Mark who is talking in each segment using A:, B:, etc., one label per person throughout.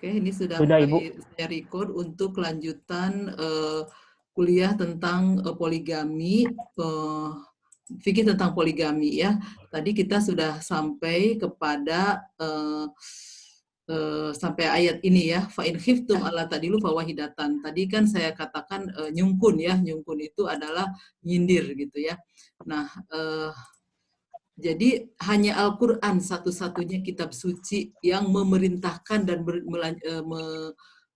A: Oke, ini sudah
B: Sudah, Ibu.
A: mulai saya record untuk lanjutan kuliah tentang poligami, fikih tentang poligami ya. Tadi kita sudah sampai kepada sampai ayat ini ya, fa in khiftum alla tadilu fawahidatan. Tadi kan saya katakan nyungkun ya, nyungkun itu adalah nyindir gitu ya. Nah, jadi hanya Al-Quran satu-satunya kitab suci yang memerintahkan dan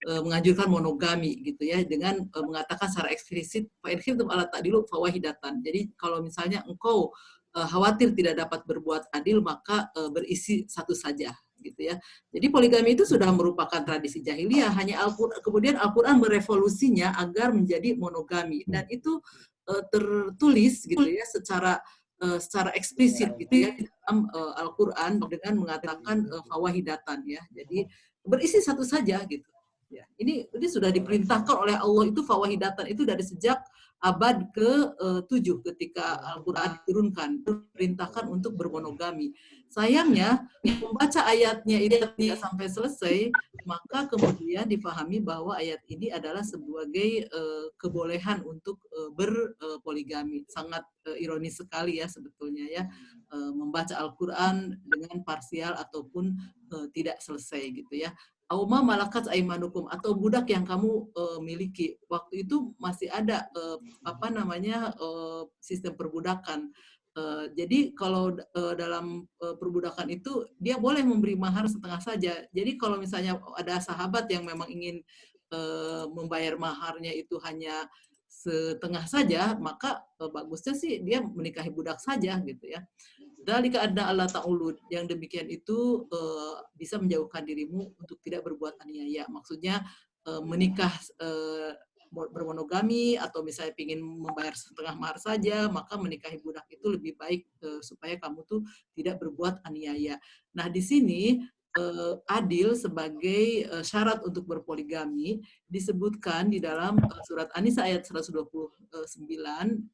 A: menganjurkan monogami gitu ya, dengan mengatakan secara eksplisit fa in khiftum alla ta'dilu fawahidatan. Jadi kalau misalnya engkau khawatir tidak dapat berbuat adil, maka berisi satu saja gitu ya. Jadi poligami itu sudah merupakan tradisi jahiliyah, hanya kemudian Al-Quran merevolusinya agar menjadi monogami, dan itu tertulis gitu ya secara eksplisit gitu ya di dalam Al-Quran dengan mengatakan fawahidatan ya. Jadi berisi satu saja gitu. Ya, ini sudah diperintahkan oleh Allah itu fawahidatan itu dari sejak abad ke-7 ketika Al-Quran diturunkan, diperintahkan untuk bermonogami. Sayangnya membaca ayatnya itu tidak sampai selesai, maka kemudian dipahami bahwa ayat ini adalah sebagai kebolehan untuk berpoligami. Sangat ironis sekali ya sebetulnya ya, membaca Al-Quran dengan parsial ataupun tidak selesai gitu ya. Auma malakat aimanukum, atau budak yang kamu miliki. Waktu itu masih ada sistem perbudakan. Jadi kalau dalam perbudakan itu dia boleh memberi mahar setengah saja. Jadi kalau misalnya ada sahabat yang memang ingin membayar maharnya itu hanya setengah saja, maka bagusnya sih dia menikahi budak saja gitu ya. Dzalika adna alla ta'ulud, yang demikian itu bisa menjauhkan dirimu untuk tidak berbuat aniaya. Maksudnya menikah bermonogami, atau misalnya ingin membayar setengah mahar saja, maka menikahi budak itu lebih baik supaya kamu tuh tidak berbuat aniaya. Nah, di sini adil sebagai syarat untuk berpoligami disebutkan di dalam surat An-Nisa ayat 129,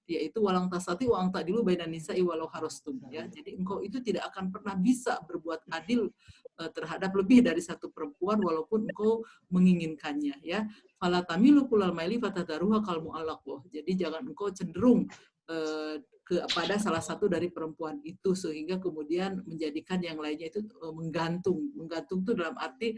A: yaitu walang tasati wa ta'dilu bainan nisa'i walau harastum ya. Jadi engkau itu tidak akan pernah bisa berbuat adil terhadap lebih dari satu perempuan walaupun engkau menginginkannya ya. Fala tamilu kulal maili fatadaruha kal mu'allaqah. Jadi jangan engkau cenderung kepada salah satu dari perempuan itu sehingga kemudian menjadikan yang lainnya itu menggantung. Menggantung itu dalam arti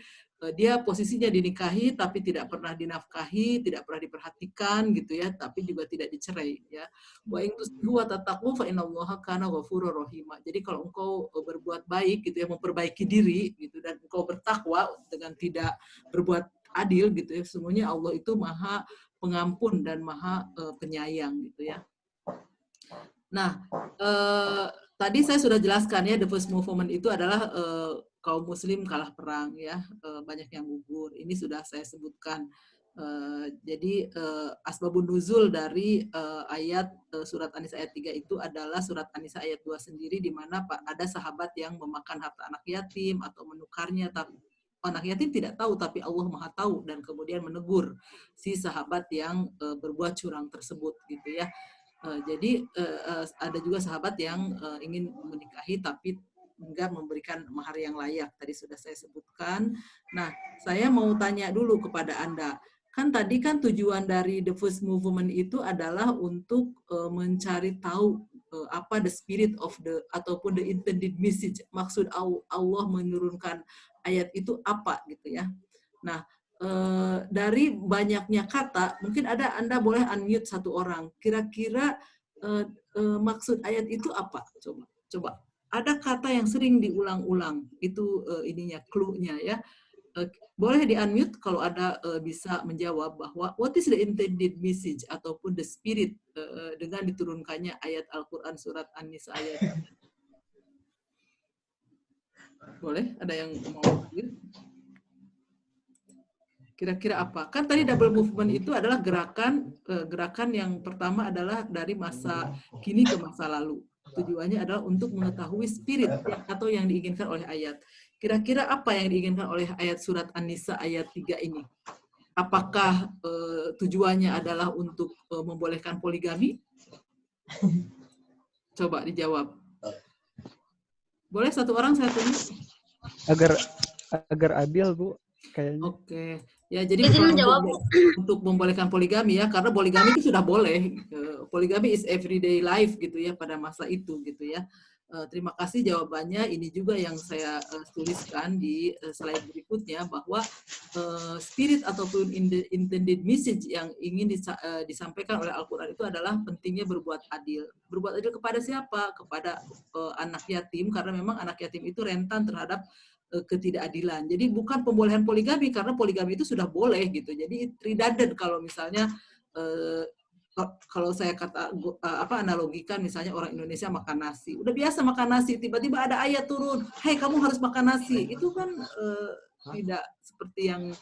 A: dia posisinya dinikahi tapi tidak pernah dinafkahi, tidak pernah diperhatikan gitu ya, tapi juga tidak dicerai ya. Wa in tusbihu wa tattaqu fa innallaha kana ghafurur rahima. Jadi kalau engkau berbuat baik gitu ya, memperbaiki diri gitu, dan engkau bertakwa dengan tidak berbuat adil gitu ya, semuanya Allah itu Maha Pengampun dan Maha Penyayang gitu ya. Nah, tadi saya sudah jelaskan ya, the first movement itu adalah kaum muslim kalah perang ya, banyak yang gugur. Ini sudah saya sebutkan. Jadi asbabun nuzul dari ayat surat An-Nisa ayat 3 itu adalah surat An-Nisa ayat 2 sendiri, di mana ada sahabat yang memakan harta anak yatim atau menukarnya, tapi anak yatim tidak tahu, tapi Allah Maha tahu, dan kemudian menegur si sahabat yang berbuat curang tersebut gitu ya. Jadi ada juga sahabat yang ingin menikahi tapi enggak memberikan mahar yang layak. Tadi sudah saya sebutkan. Nah, saya mau tanya dulu kepada Anda. Kan tadi kan tujuan dari the first movement itu adalah untuk mencari tahu apa the spirit of the ataupun the intended message. Maksud Allah menurunkan ayat itu apa gitu ya. Nah, dari banyaknya kata, mungkin Anda boleh unmute satu orang. Kira-kira maksud ayat itu apa? Coba. Ada kata yang sering diulang-ulang. Itu ininya, clue-nya ya. Boleh di-unmute kalau ada bisa menjawab bahwa what is the intended message ataupun the spirit dengan diturunkannya ayat Al-Quran surat An-Nisa ayat. Boleh? Ada yang mau hadir? Kira-kira apa? Kan tadi double movement itu adalah gerakan yang pertama adalah dari masa kini ke masa lalu. Tujuannya adalah untuk mengetahui spirit atau yang diinginkan oleh ayat. Kira-kira apa yang diinginkan oleh ayat surat An-Nisa ayat 3 ini? Apakah tujuannya adalah untuk membolehkan poligami? Coba dijawab. Boleh satu orang saya tunggu?
C: Agar adil, Bu.
B: kayaknya.
A: Oke. Ya, jadi
C: Izin
A: bukan
C: menjawab.
A: untuk membolehkan poligami ya, karena poligami itu sudah boleh. Poligami is everyday life gitu ya pada masa itu gitu ya. Terima kasih jawabannya. Ini juga yang saya tuliskan di slide berikutnya bahwa spirit ataupun intended message yang ingin disampaikan oleh Al-Quran itu adalah pentingnya berbuat adil. Berbuat adil kepada siapa? Kepada anak yatim, karena memang anak yatim itu rentan terhadap ketidakadilan. Jadi bukan pembolehan poligami karena poligami itu sudah boleh gitu. Jadi redundant kalau misalnya kalau saya analogikan misalnya orang Indonesia makan nasi. Udah biasa makan nasi, tiba-tiba ada ayat turun, "Hei, kamu harus makan nasi." Itu kan tidak seperti yang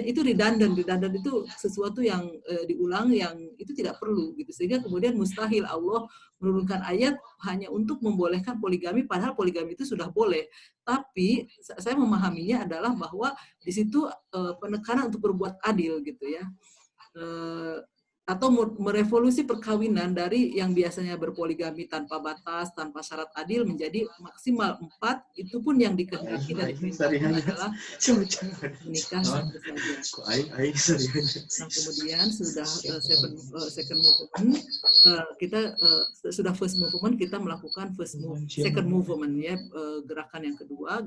A: itu redundant. Redundant itu sesuatu yang diulang yang itu tidak perlu gitu. Sehingga kemudian mustahil Allah menurunkan ayat hanya untuk membolehkan poligami padahal poligami itu sudah boleh. Tapi saya memahaminya adalah bahwa di situ penekanan untuk berbuat adil gitu ya. Atau merevolusi perkawinan dari yang biasanya berpoligami tanpa batas, tanpa syarat adil menjadi maksimal 4, itu pun yang dikehendaki dan diperintahkan adalah menikah satu saja. Nah, kemudian sudah second movement, kita sudah first movement, kita melakukan second movement ya, gerakan yang kedua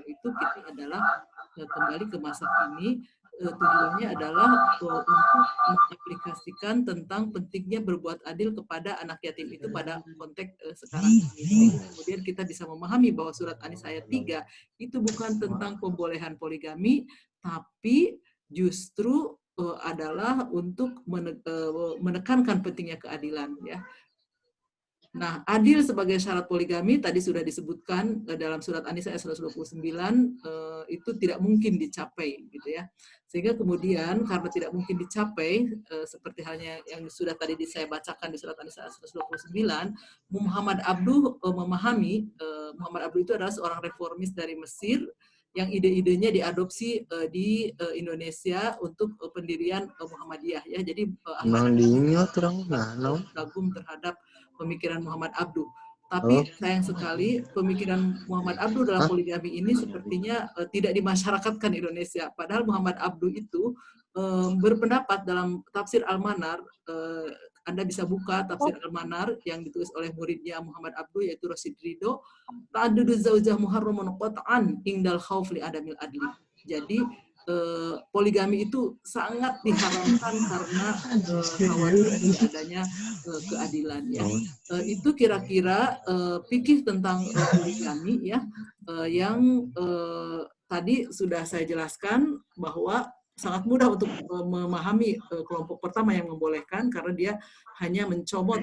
A: itu kita adalah kembali ke masa kini. Tujuannya adalah untuk mengaplikasikan tentang pentingnya berbuat adil kepada anak yatim itu pada konteks sekarang ini. Kemudian kita bisa memahami bahwa surat An-Nisa ayat 3 itu bukan tentang pembolehan poligami, tapi justru adalah untuk menekankan pentingnya keadilan ya. Nah, adil sebagai syarat poligami tadi sudah disebutkan dalam surat An-Nisa ayat 129 itu tidak mungkin dicapai gitu ya. Sehingga kemudian karena tidak mungkin dicapai seperti halnya yang sudah tadi saya bacakan di surat An-Nisa ayat 129, Muhammad Abduh memahami Muhammad Abduh itu adalah seorang reformis dari Mesir yang ide-idenya diadopsi di Indonesia untuk pendirian Muhammadiyah ya. Jadi kagum terhadap pemikiran Muhammad Abduh. Tapi sayang sekali pemikiran Muhammad Abduh dalam poligami ini sepertinya tidak dimasyarakatkan Indonesia. Padahal Muhammad Abduh itu berpendapat dalam tafsir Al-Manar, Anda bisa buka tafsir Al-Manar yang ditulis oleh muridnya Muhammad Abduh yaitu Rasid Ridho, ta'addudu zaujah muharramun qat'an ingdal khauf li adamil adli. Jadi poligami itu sangat diharamkan karena khawatir adanya keadilan ya. Itu kira-kira fikih tentang poligami ya yang tadi sudah saya jelaskan bahwa sangat mudah untuk memahami kelompok pertama yang membolehkan karena dia hanya mencomot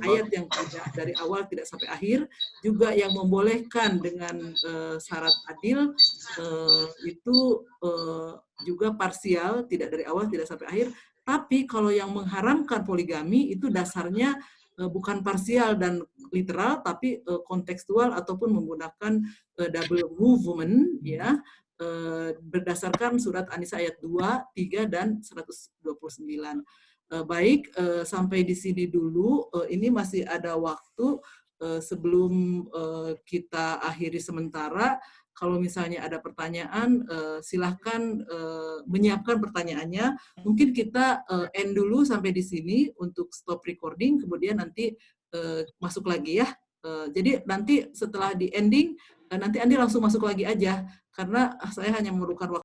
A: ayat yang tidak dari awal tidak sampai akhir, juga yang membolehkan dengan syarat adil itu juga parsial, tidak dari awal tidak sampai akhir. Tapi kalau yang mengharamkan poligami itu dasarnya bukan parsial dan literal, tapi kontekstual ataupun menggunakan double movement ya. Berdasarkan surat An-Nisa ayat 2, 3, dan 129. Baik, sampai di sini dulu. Ini masih ada waktu sebelum kita akhiri sementara. Kalau misalnya ada pertanyaan, silahkan menyiapkan pertanyaannya. Mungkin kita end dulu sampai di sini untuk stop recording, kemudian nanti masuk lagi ya. Jadi nanti setelah di ending, nanti Andi langsung masuk lagi aja, karena saya hanya memerlukan waktu